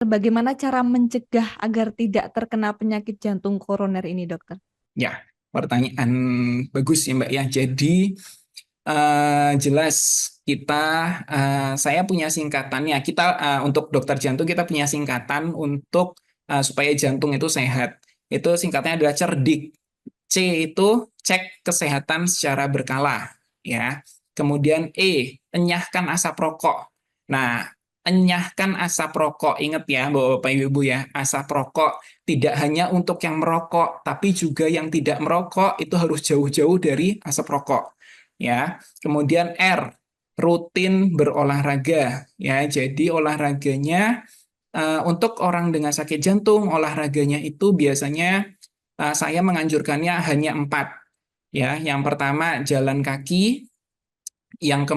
Bagaimana cara mencegah agar tidak terkena penyakit jantung koroner ini, dokter? Ya, pertanyaan bagus ya Mbak ya. Jadi jelas kita, saya punya singkatannya. Kita untuk dokter jantung kita punya singkatan untuk supaya jantung itu sehat. Itu singkatnya adalah CERDIK. C itu cek kesehatan secara berkala, ya. Kemudian enyahkan asap rokok. Nah, enyahkan asap rokok. Ingat ya, Bapak Ibu ya, asap rokok tidak hanya untuk yang merokok, tapi juga yang tidak merokok itu harus jauh-jauh dari asap rokok, ya. Kemudian R, rutin berolahraga, ya. Jadi olahraganya untuk orang dengan sakit jantung, olahraganya itu biasanya saya menganjurkannya hanya 4. Ya, yang pertama jalan kaki, yang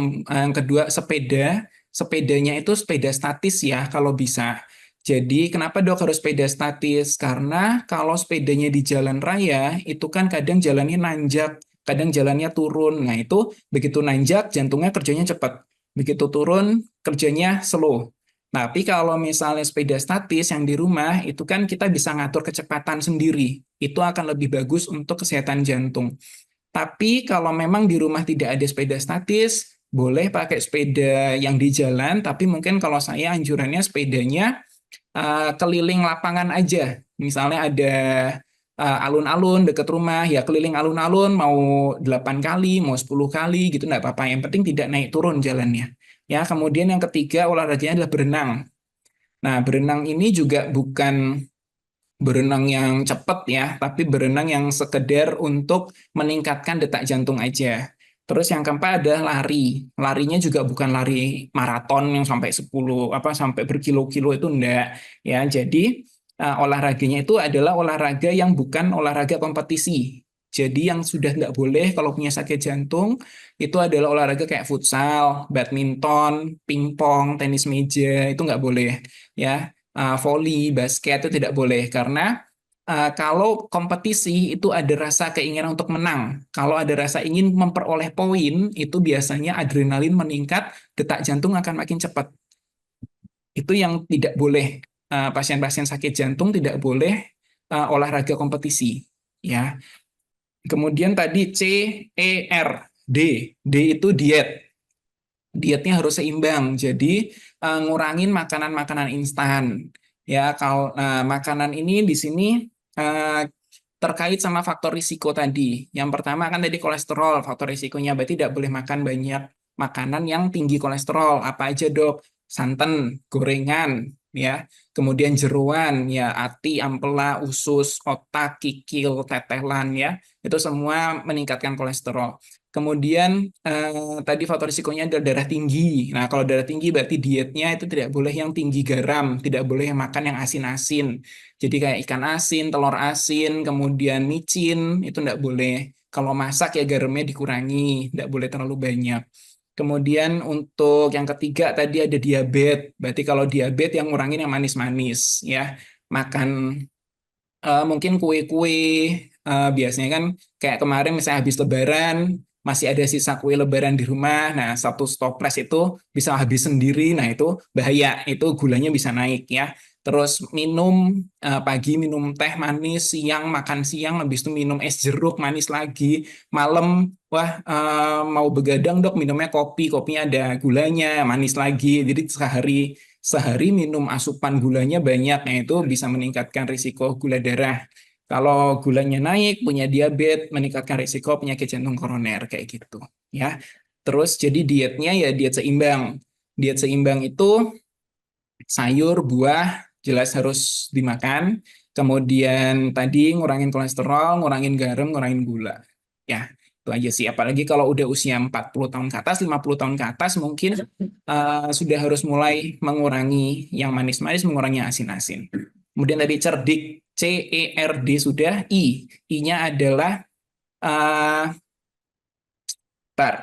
kedua sepeda. Sepedanya itu sepeda statis ya kalau bisa. Jadi kenapa dok harus sepeda statis? Karena kalau sepedanya di jalan raya itu kan kadang jalannya nanjak, kadang jalannya turun. Nah itu begitu nanjak jantungnya kerjanya cepat, begitu turun kerjanya slow. Tapi kalau misalnya sepeda statis yang di rumah itu kan kita bisa ngatur kecepatan sendiri. Itu akan lebih bagus untuk kesehatan jantung. Tapi kalau memang di rumah tidak ada sepeda statis, boleh pakai sepeda yang di jalan, tapi mungkin kalau saya anjurannya sepedanya keliling lapangan aja. Misalnya ada alun-alun dekat rumah, ya keliling alun-alun mau 8 kali, mau 10 kali gitu enggak apa-apa. Yang penting tidak naik turun jalannya. Ya, kemudian yang ketiga olahraganya adalah berenang. Nah, berenang ini juga bukan berenang yang cepat ya, tapi berenang yang sekedar untuk meningkatkan detak jantung aja. Terus yang keempat adalah lari. Larinya juga bukan lari maraton yang sampai 10 apa sampai berkilo-kilo itu enggak ya. Jadi olahraganya itu adalah olahraga yang bukan olahraga kompetisi. Jadi yang sudah enggak boleh kalau punya sakit jantung itu adalah olahraga kayak futsal, badminton, pingpong, tenis meja itu enggak boleh ya. Volley, basket itu tidak boleh karena kalau kompetisi itu ada rasa keinginan untuk menang. Kalau ada rasa ingin memperoleh poin, itu biasanya adrenalin meningkat, detak jantung akan makin cepat. Itu yang tidak boleh. Pasien-pasien sakit jantung tidak boleh olahraga kompetisi. Ya. Kemudian tadi C, E, R, D. D itu diet. Dietnya harus seimbang. Jadi ngurangin makanan-makanan instan. Ya, kalau makanan ini di sini eh, terkait sama faktor risiko tadi. Yang pertama kan tadi kolesterol, faktor risikonya berarti tidak boleh makan banyak makanan yang tinggi kolesterol. Apa aja, Dok? Santan, gorengan, ya. Kemudian jeroan, ya, ati, ampela, usus, otak, kikil, tetelan, ya. Itu semua meningkatkan kolesterol. Kemudian tadi faktor risikonya adalah darah tinggi. Nah, kalau darah tinggi berarti dietnya itu tidak boleh yang tinggi garam, tidak boleh yang makan yang asin-asin. Jadi kayak ikan asin, telur asin, kemudian micin, itu tidak boleh. Kalau masak ya garamnya dikurangi, tidak boleh terlalu banyak. Kemudian untuk yang ketiga tadi ada diabetes. Berarti kalau diabetes yang ngurangin yang manis-manis ya. Makan mungkin kue-kue biasanya kan kayak kemarin misalnya habis Lebaran masih ada sisa kue Lebaran di rumah. Nah, satu toples itu bisa habis sendiri. Nah, itu bahaya. Itu gulanya bisa naik ya. Terus minum pagi minum teh manis, siang makan siang, habis itu minum es jeruk manis lagi. Malam wah mau begadang dok minumnya kopi, kopinya ada gulanya manis lagi. Jadi sehari sehari minum asupan gulanya banyak, nah itu bisa meningkatkan risiko gula darah. Kalau gulanya naik, punya diabetes, meningkatkan risiko penyakit jantung koroner kayak gitu, ya. Terus jadi dietnya ya diet seimbang. Diet seimbang itu sayur, buah jelas harus dimakan. Kemudian tadi ngurangin kolesterol, ngurangin garam, ngurangin gula. Ya, itu aja sih. Apalagi kalau udah usia 40 tahun ke atas, 50 tahun ke atas mungkin sudah harus mulai mengurangi yang manis-manis, mengurangi yang asin-asin. Kemudian tadi cerdik, C, E, R, D sudah, I. I-nya adalah uh,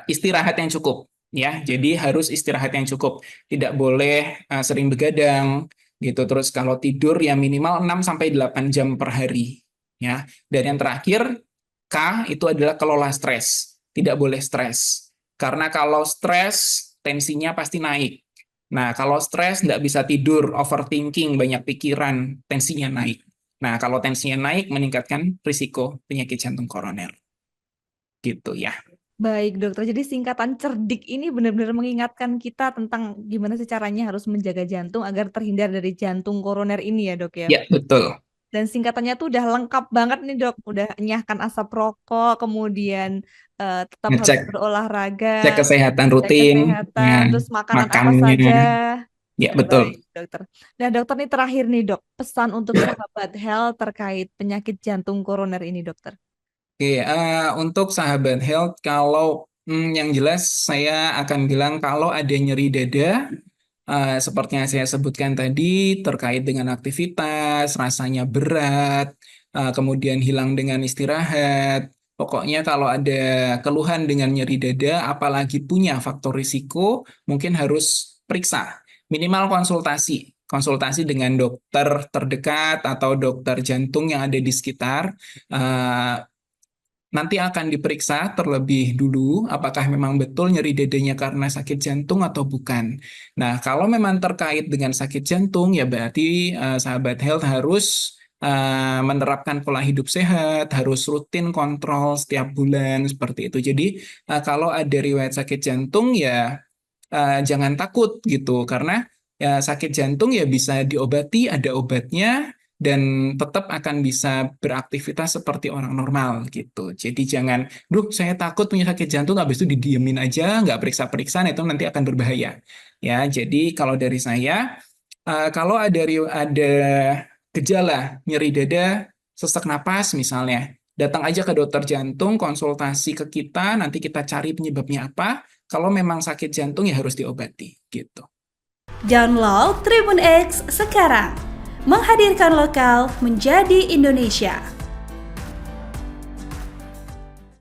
istirahat yang cukup. Ya, jadi harus istirahat yang cukup. Tidak boleh sering begadang gitu. Terus kalau tidur ya minimal 6 sampai 8 jam per hari. Ya. Dan yang terakhir K itu adalah kelola stres. Tidak boleh stres. Karena kalau stres tensinya pasti naik. Nah, kalau stres, nggak bisa tidur, overthinking, banyak pikiran, tensinya naik. Nah, kalau tensinya naik, meningkatkan risiko penyakit jantung koroner. Gitu ya. Baik dokter, jadi singkatan cerdik ini benar-benar mengingatkan kita tentang gimana sih caranya harus menjaga jantung agar terhindar dari jantung koroner ini ya dok ya. Ya, betul. Dan singkatannya tuh udah lengkap banget nih dok, udah nyahkan asap rokok, kemudian tetap harus Ngecek, berolahraga, cek kesehatan cek rutin, kesehatan, ya, terus makanan apa makannya. saja. Ya, Baik betul. dokter. Nah dokter nih terakhir nih dok, pesan untuk sahabat health terkait penyakit jantung koroner ini dokter. Oke, untuk sahabat health, kalau yang jelas saya akan bilang kalau ada nyeri dada, seperti yang saya sebutkan tadi, terkait dengan aktivitas, rasanya berat, kemudian hilang dengan istirahat. Pokoknya kalau ada keluhan dengan nyeri dada, apalagi punya faktor risiko, mungkin harus periksa, minimal konsultasi. Konsultasi dengan dokter terdekat atau dokter jantung yang ada di sekitar. Eh, Nanti akan diperiksa terlebih dulu apakah memang betul nyeri dadanya karena sakit jantung atau bukan. Nah, kalau memang terkait dengan sakit jantung, ya berarti sahabat health harus menerapkan pola hidup sehat, harus rutin kontrol setiap bulan seperti itu. Jadi, kalau ada riwayat sakit jantung, ya jangan takut gitu, karena ya sakit jantung ya bisa diobati, ada obatnya, dan tetap akan bisa beraktivitas seperti orang normal gitu. Jadi jangan, duh saya takut punya sakit jantung, habis itu didiemin aja, nggak periksa-periksa, nah itu nanti akan berbahaya. Ya, jadi kalau dari saya, kalau ada gejala nyeri dada, sesak napas misalnya, datang aja ke dokter jantung, konsultasi ke kita, nanti kita cari penyebabnya apa. Kalau memang sakit jantung ya harus diobati gitu. Download Tribun X sekarang. Menghadirkan lokal menjadi Indonesia.